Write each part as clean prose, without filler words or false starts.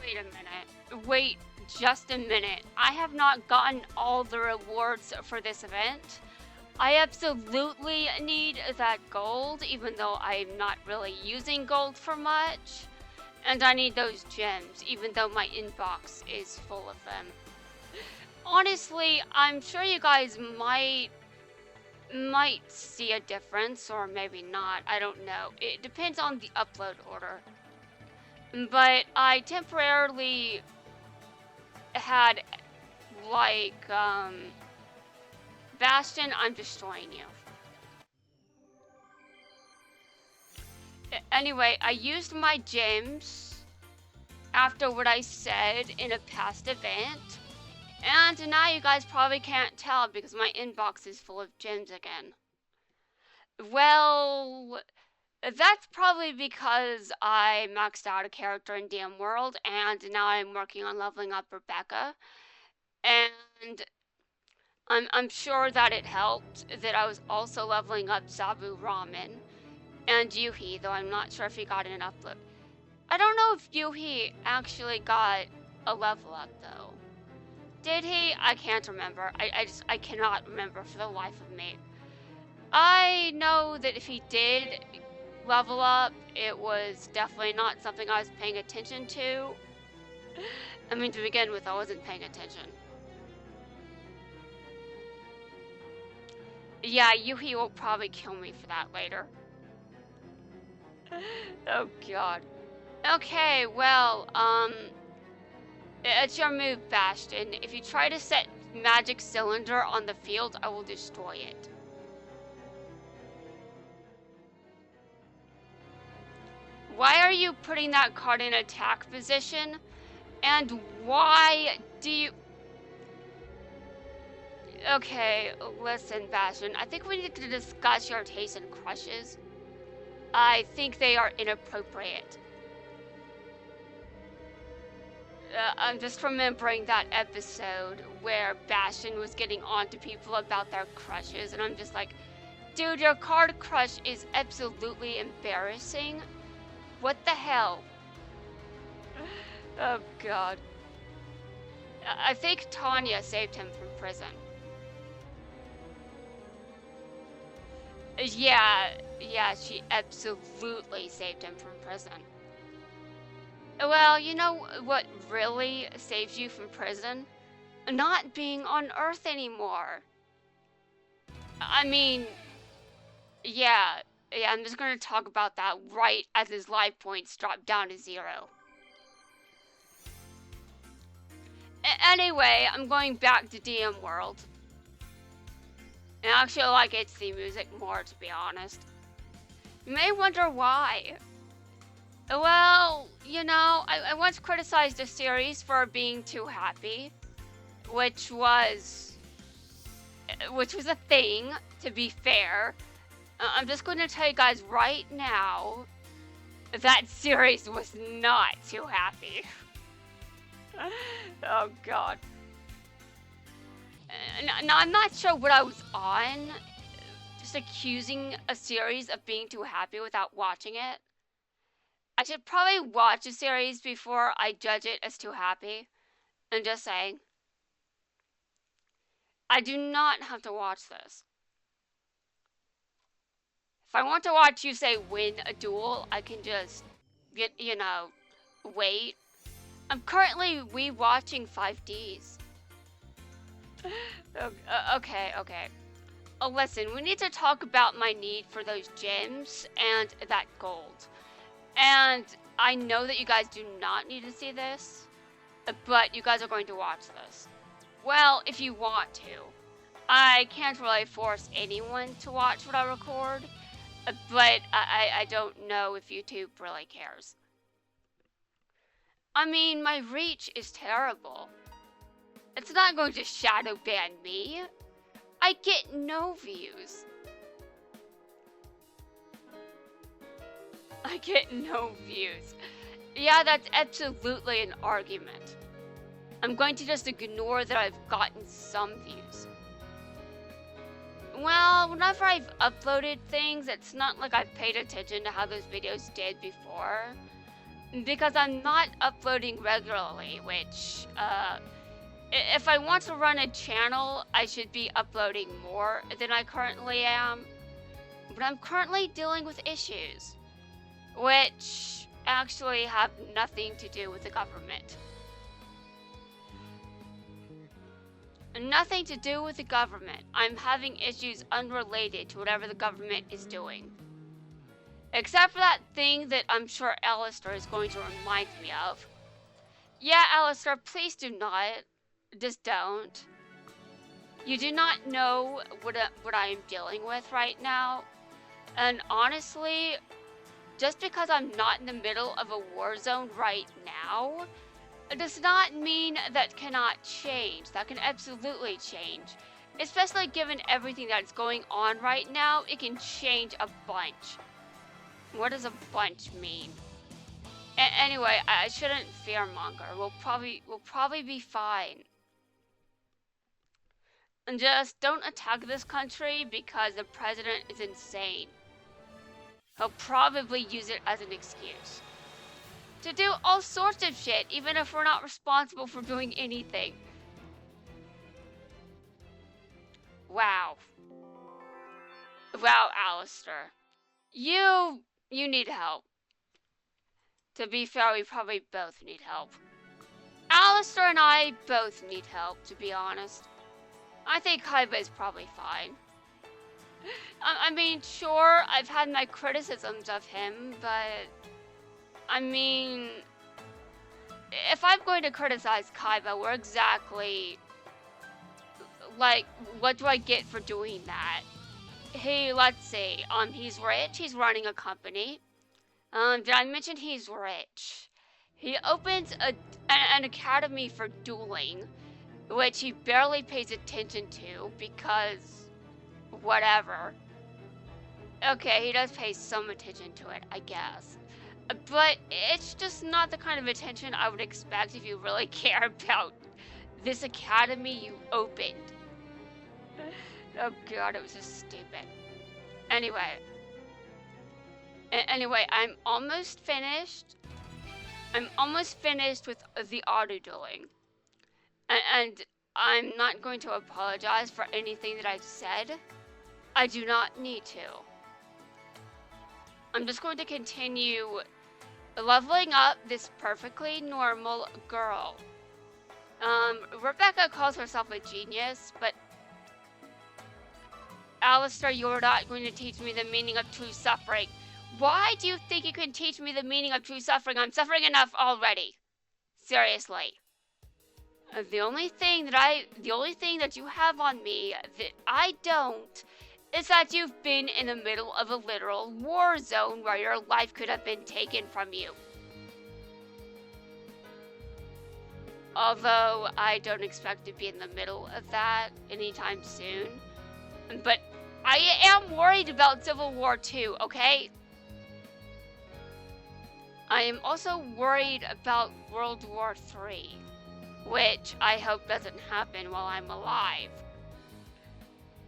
Wait a minute. Wait just a minute. I have not gotten all the rewards for this event. I absolutely need that gold, even though I'm not really using gold for much. And I need those gems, even though my inbox is full of them. Honestly, I'm sure you guys might see a difference, or maybe not. I don't know. It depends on the upload order. But I temporarily had, like, Bastion, I'm destroying you. Anyway, I used my gems after what I said in a past event. And now you guys probably can't tell because my inbox is full of gems again. Well, that's probably because I maxed out a character in DM World, and now I'm working on leveling up Rebecca. And I'm sure that it helped that I was also leveling up Zabu Ramen and Yuhi, though I'm not sure if he got an upload. I don't know if Yuhi actually got a level up though. Did he? I can't remember. I cannot remember for the life of me. I know that if he did level up, it was definitely not something I was paying attention to. I mean, to begin with, I wasn't paying attention. Yeah, Yuhi will probably kill me for that later. Oh god. Okay, well, it's your move, Bastion. If you try to set magic cylinder on the field, I will destroy it. Why are you putting that card in attack position? And why do you... Okay, listen, Bastion. I think we need to discuss your taste in crushes. I think they are inappropriate. I'm just remembering that episode where Bastion was getting on to people about their crushes, and I'm just like, dude, your card crush is absolutely embarrassing. What the hell? Oh god. I think Tanya saved him from prison. Yeah, she absolutely saved him from prison. Well, you know what really saves you from prison? Not being on Earth anymore. I mean, yeah, I'm just gonna talk about that right as his life points drop down to 0. Anyway, I'm going back to DM World. And I actually like its theme music more, to be honest. You may wonder why. Well, you know, I once criticized a series for being too happy, which was a thing, to be fair. I'm just going to tell you guys right now, that series was not too happy. Oh god. Now, I'm not sure what I was on, just accusing a series of being too happy without watching it. I should probably watch a series before I judge it as too happy. I'm just saying. I do not have to watch this. If I want to watch you say win a duel, I can just, you know, wait. I'm currently re-watching 5Ds. Okay. Oh, listen, we need to talk about my need for those gems and that gold. And I know that you guys do not need to see this, but you guys are going to watch this. Well, if you want to. I can't really force anyone to watch what I record, but I don't know if YouTube really cares. I mean, my reach is terrible. It's not going to shadow ban me. I get no views. I get no views. Yeah, that's absolutely an argument. I'm going to just ignore that I've gotten some views. Well, whenever I've uploaded things, it's not like I've paid attention to how those videos did before. because I'm not uploading regularly, which, if I want to run a channel, I should be uploading more than I currently am. But I'm currently dealing with issues, which actually have nothing to do with the government. Nothing to do with the government. I'm having issues unrelated to whatever the government is doing. Except for that thing that I'm sure Alistair is going to remind me of. Yeah, Alistair, please do not. Just don't. You do not know what I am dealing with right now. And honestly, just because I'm not in the middle of a war zone right now, it does not mean that cannot change. That can absolutely change. Especially given everything that's going on right now, it can change a bunch. What does a bunch mean? Anyway, I shouldn't fearmonger. We'll probably be fine. And just don't attack this country because the president is insane. He'll probably use it as an excuse to do all sorts of shit, even if we're not responsible for doing anything. Wow. Wow, Alistair. You need help. To be fair, we probably both need help. Alistair and I both need help, to be honest. I think Kaiba is probably fine. I mean, sure, I've had my criticisms of him, but I mean, if I'm going to criticize Kaiba, we're exactly, like, what do I get for doing that? Hey, let's see, he's rich, he's running a company. Did I mention he's rich? He opens an academy for dueling, which he barely pays attention to because whatever. Okay, he does pay some attention to it, I guess. But it's just not the kind of attention I would expect if you really care about this academy you opened. Oh god, it was just stupid. Anyway, I'm almost finished. I'm almost finished with the auto dueling. And I'm not going to apologize for anything that I've said. I do not need to. I'm just going to continue leveling up this perfectly normal girl. Rebecca calls herself a genius, but Alistair, you're not going to teach me the meaning of true suffering. Why do you think you can teach me the meaning of true suffering? I'm suffering enough already. Seriously. The only thing that you have on me that I don't is that you've been in the middle of a literal war zone where your life could have been taken from you. Although I don't expect to be in the middle of that anytime soon. But I am worried about Civil War 2, okay? I am also worried about World War 3, which I hope doesn't happen while I'm alive.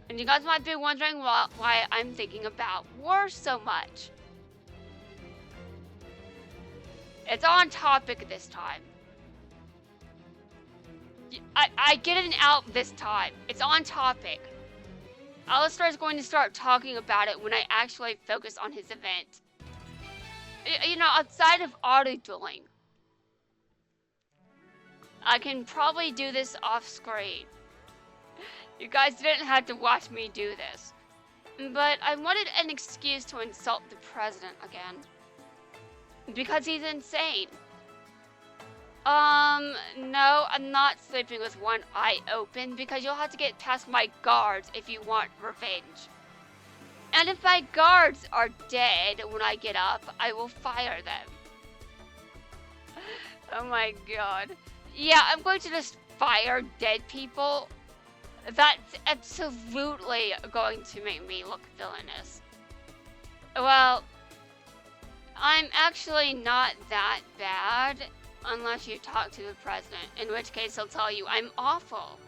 And you guys might be wondering why I'm thinking about war so much. It's on topic this time. I get it out this time. It's on topic. Alistair is going to start talking about it when I actually focus on his event. You know, outside of auto-dueling. I can probably do this off screen. You guys didn't have to watch me do this. But I wanted an excuse to insult the president again. Because he's insane. No, I'm not sleeping with one eye open because you'll have to get past my guards if you want revenge. And if my guards are dead when I get up, I will fire them. Oh my god. Yeah, I'm going to just fire dead people. That's absolutely going to make me look villainous. Well, I'm actually not that bad unless you talk to the president, in which case he'll tell you I'm awful.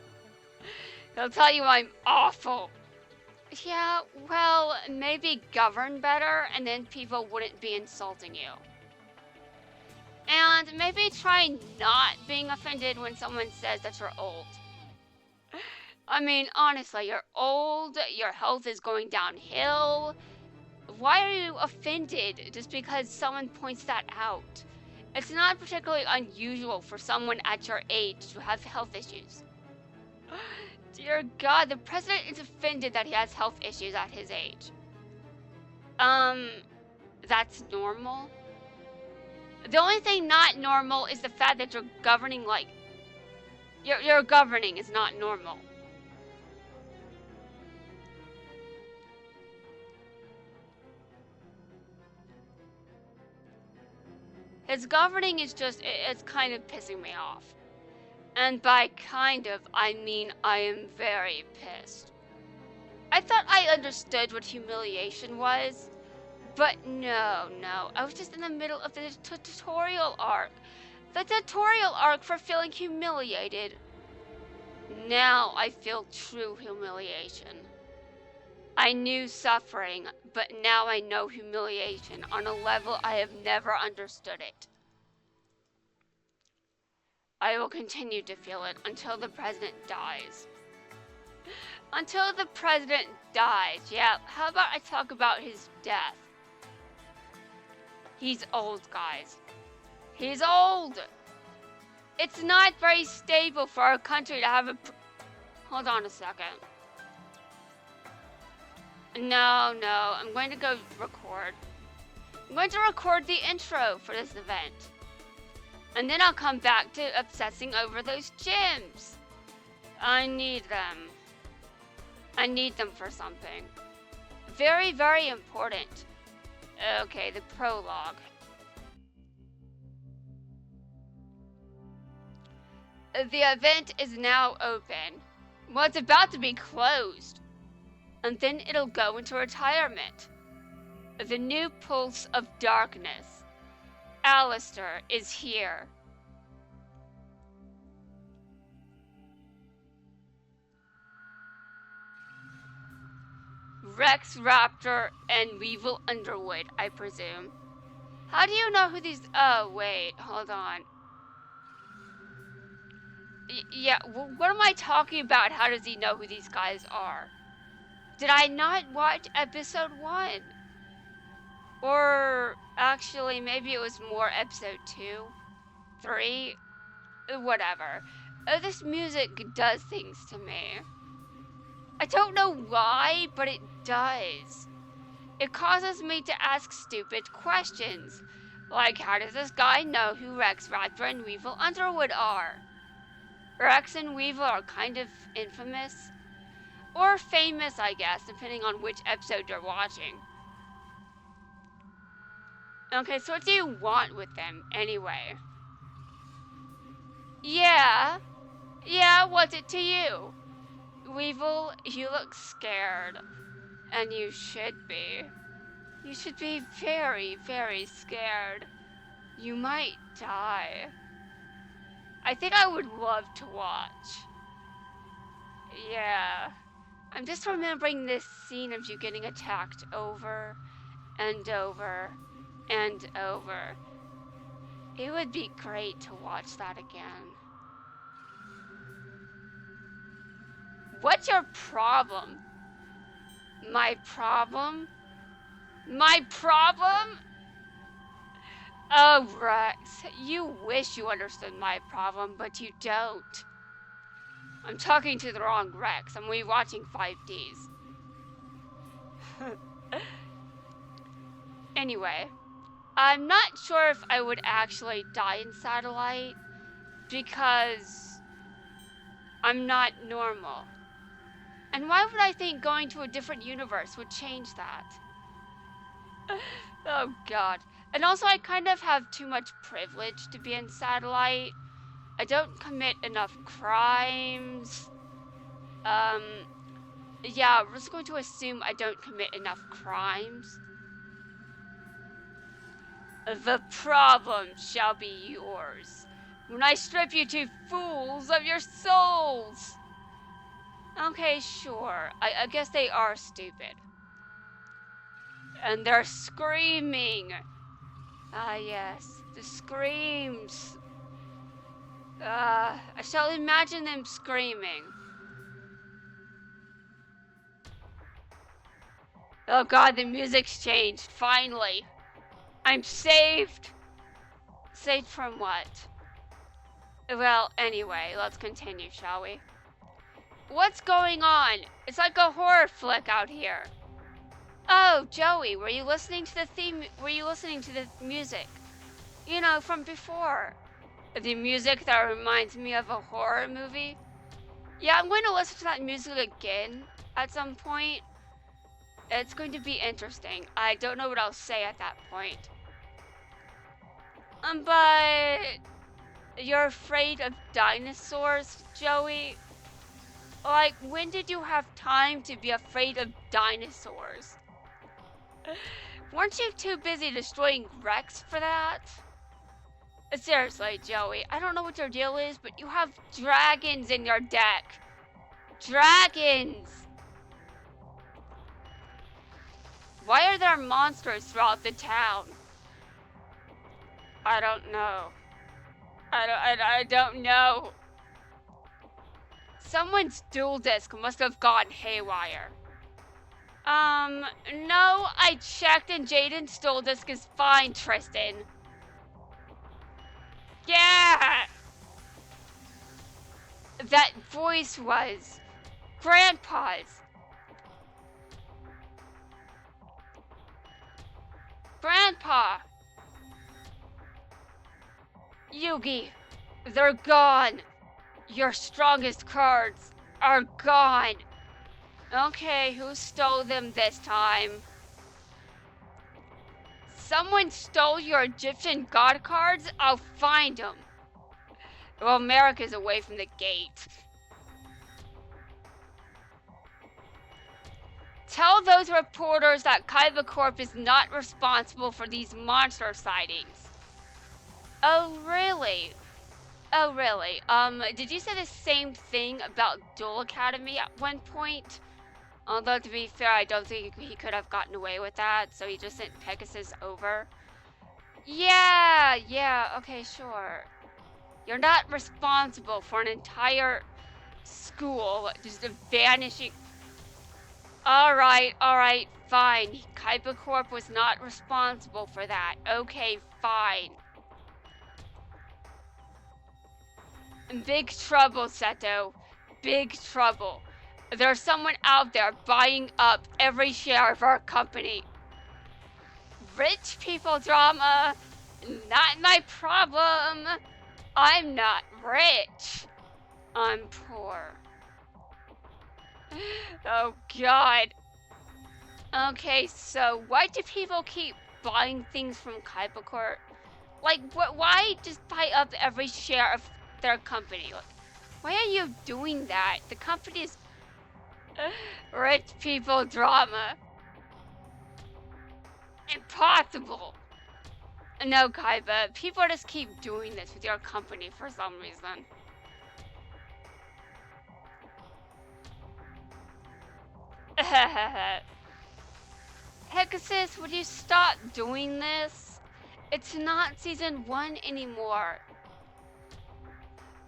He'll tell you I'm awful. Yeah, well, maybe govern better and then people wouldn't be insulting you. And maybe try not being offended when someone says that you're old. I mean, honestly, you're old, your health is going downhill. Why are you offended just because someone points that out? It's not particularly unusual for someone at your age to have health issues. Dear God, the president is offended that he has health issues at his age. That's normal? The only thing not normal is the fact that you're governing like... Your governing is not normal. His governing is just... It's kind of pissing me off. And by kind of, I mean I am very pissed. I thought I understood what humiliation was. But no, I was just in the middle of the tutorial arc. The tutorial arc for feeling humiliated. Now I feel true humiliation. I knew suffering, but now I know humiliation on a level I have never understood it. I will continue to feel it until the president dies. Until the president dies. Yeah, how about I talk about his death? He's old, guys. He's old. It's not very stable for our country to have a... Hold on a second. No, I'm going to go record. I'm going to record the intro for this event. And then I'll come back to obsessing over those gems. I need them. I need them for something. Very, very important. Okay, the prologue. The event is now open. Well, it's about to be closed. And then it'll go into retirement. The new pulse of darkness. Alistair is here. Rex Raptor and Weevil Underwood, I presume. How do you know who these... Oh, wait, hold on. Yeah, what am I talking about? How does he know who these guys are? Did I not watch episode 1? Or actually, maybe it was more episode 2, 3, whatever. This music does things to me. I don't know why, but it does. It causes me to ask stupid questions. Like, how does this guy know who Rex Raptor and Weevil Underwood are? Rex and Weevil are kind of infamous. Or famous, I guess, depending on which episode you're watching. Okay, so what do you want with them, anyway? Yeah, what's it to you? Weevil, you look scared. And you should be. You should be very, very scared. You might die. I think I would love to watch. Yeah. I'm just remembering this scene of you getting attacked over and over and over. It would be great to watch that again. What's your problem? My problem? My problem? Oh, Rex, you wish you understood my problem, but you don't. I'm talking to the wrong Rex. I'm rewatching 5Ds. Anyway, I'm not sure if I would actually die in Satellite because I'm not normal. And why would I think going to a different universe would change that? Oh God. And also I kind of have too much privilege to be in Satellite. I don't commit enough crimes. Yeah, we're just going to assume I don't commit enough crimes. The problem shall be yours when I strip you two fools of your souls. Okay, sure. I guess they are stupid. And they're screaming. Ah, yes. The screams. I shall imagine them screaming. Oh god, the music's changed, finally. I'm saved. Saved from what? Well, anyway, let's continue, shall we? What's going on? It's like a horror flick out here. Oh, Joey, were you listening to the theme? Were you listening to the music? You know, from before. The music that reminds me of a horror movie. Yeah, I'm going to listen to that music again at some point. It's going to be interesting. I don't know what I'll say at that point. But you're afraid of dinosaurs, Joey? Like, when did you have time to be afraid of dinosaurs? Weren't you too busy destroying Rex for that? Seriously, Joey, I don't know what your deal is, but you have dragons in your deck. Dragons! Why are there monsters throughout the town? I don't know. I don't know. Someone's dual disk must have gone haywire. No, I checked and Jaden's dual disk is fine, Tristan. Yeah! That voice was Grandpa's. Grandpa! Yugi, they're gone. Your strongest cards are gone. Okay, who stole them this time? Someone stole your Egyptian god cards? I'll find them. Well, America's away from the gate. Tell those reporters that Kaiba Corp is not responsible for these monster sightings. Oh, really? Oh, really? Did you say the same thing about Duel Academy at one point? Although, to be fair, I don't think he could have gotten away with that, so he just sent Pegasus over. Yeah, okay, sure. You're not responsible for an entire school just vanishing. Alright, fine. Kaiba Corp was not responsible for that. Okay, fine. Big trouble, Seto. Big trouble. There's someone out there buying up every share of our company. Rich people drama, not my problem. I'm not rich. I'm poor. Oh god. Okay, so why do people keep buying things from Kaiba Corp? Like, why just buy up every share of their company? Like, why are you doing that? The company is rich people drama. Impossible. No, Kaiba, people just keep doing this with your company for some reason. Pegasus, would you stop doing this? It's not season 1 anymore.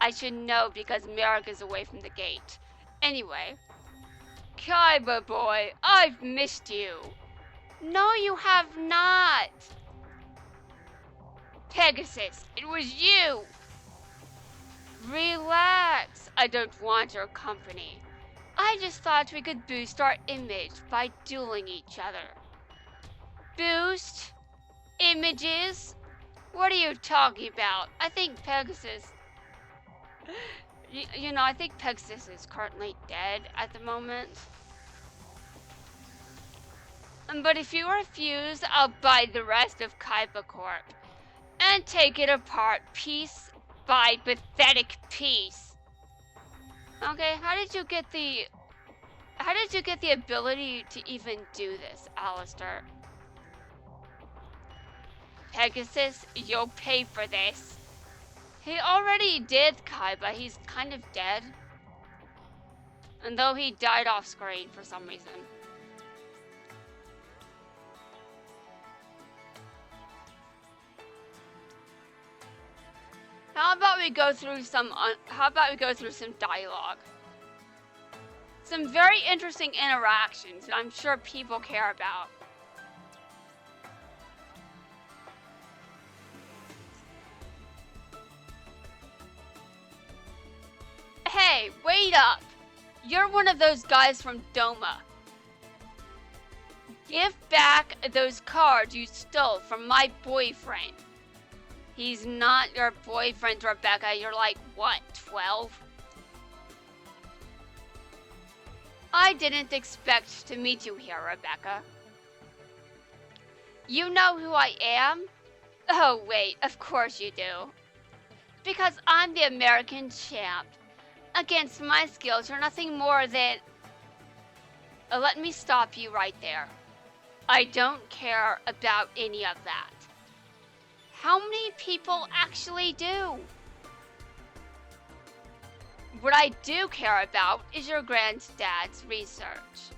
I should know because Merrick is away from the gate. Anyway. Kaiba boy, I've missed you. No, you have not. Pegasus, it was you. Relax. I don't want your company. I just thought we could boost our image by dueling each other. Boost? Images? What are you talking about? I think Pegasus... You know, I think Pegasus is currently dead at the moment. But if you refuse, I'll buy the rest of Kaiba Corp. And take it apart piece by pathetic piece. Okay, how did you get the ability to even do this, Alistair? Pegasus, you'll pay for this. He already did, Kaiba. He's kind of dead. And though he died off screen for some reason. How about we go through some dialogue? Some very interesting interactions that I'm sure people care about. Hey, wait up! You're one of those guys from Doma. Give back those cards you stole from my boyfriend. He's not your boyfriend, Rebecca. You're like, what, 12? I didn't expect to meet you here, Rebecca. You know who I am? Oh, wait, of course you do. Because I'm the American champ. Against my skills, you're nothing more than... let me stop you right there. I don't care about any of that. How many people actually do? What I do care about is your granddad's research.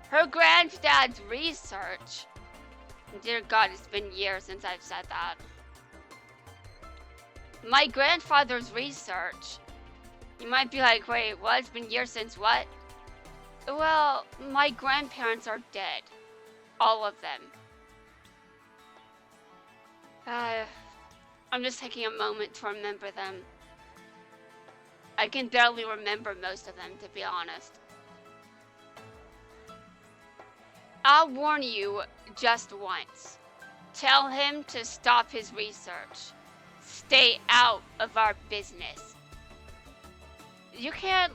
Her granddad's research? Dear God, it's been years since I've said that. My grandfather's research. You might be like, wait, what? It's been years since what? Well, my grandparents are dead. All of them. I'm just taking a moment to remember them. I can barely remember most of them, to be honest. I'll warn you just once. Tell him to stop his research. Stay out of our business. You can't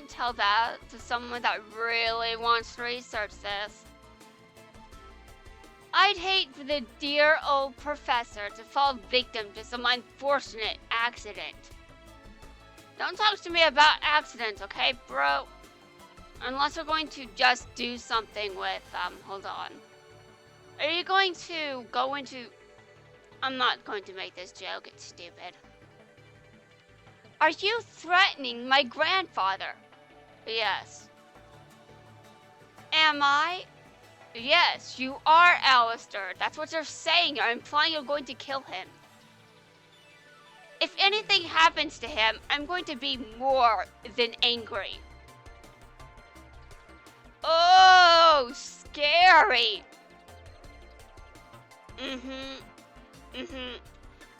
tell that to someone that really wants to research this. I'd hate for the dear old professor to fall victim to some unfortunate accident. Don't talk to me about accidents, okay, bro? Unless we're going to just do something with, hold on. Are you going to go into... I'm not going to make this joke, it's stupid. Are you threatening my grandfather? Yes. Am I? Yes, you are, Alistair. That's what you're saying. You're implying you're going to kill him. If anything happens to him, I'm going to be more than angry. Oh, scary.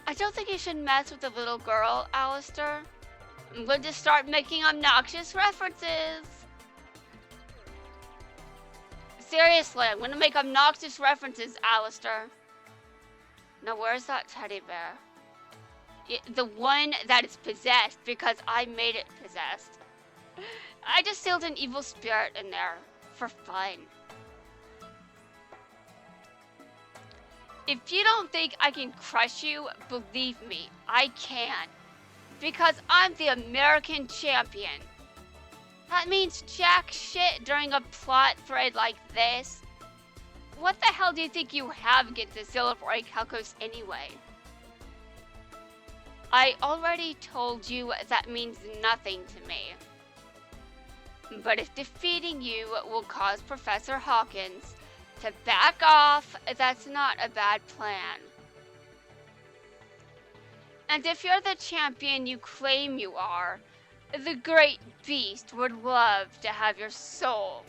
I don't think you should mess with the little girl, Alistair. I'm going to start making obnoxious references. Seriously, I'm going to make obnoxious references, Alistair. Now, where's that teddy bear? The one that is possessed, because I made it possessed. I just sealed an evil spirit in there for fun. If you don't think I can crush you, believe me, I can. Because I'm the American champion. That means jack shit during a plot thread like this. What the hell do you think you have against the Silverboy Calcos anyway? I already told you that means nothing to me. But if defeating you will cause Professor Hawkins to back off, that's not a bad plan. And if you're the champion you claim you are, the great beast would love to have your soul.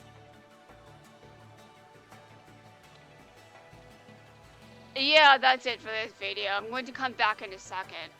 Yeah, that's it for this video. I'm going to come back in a second.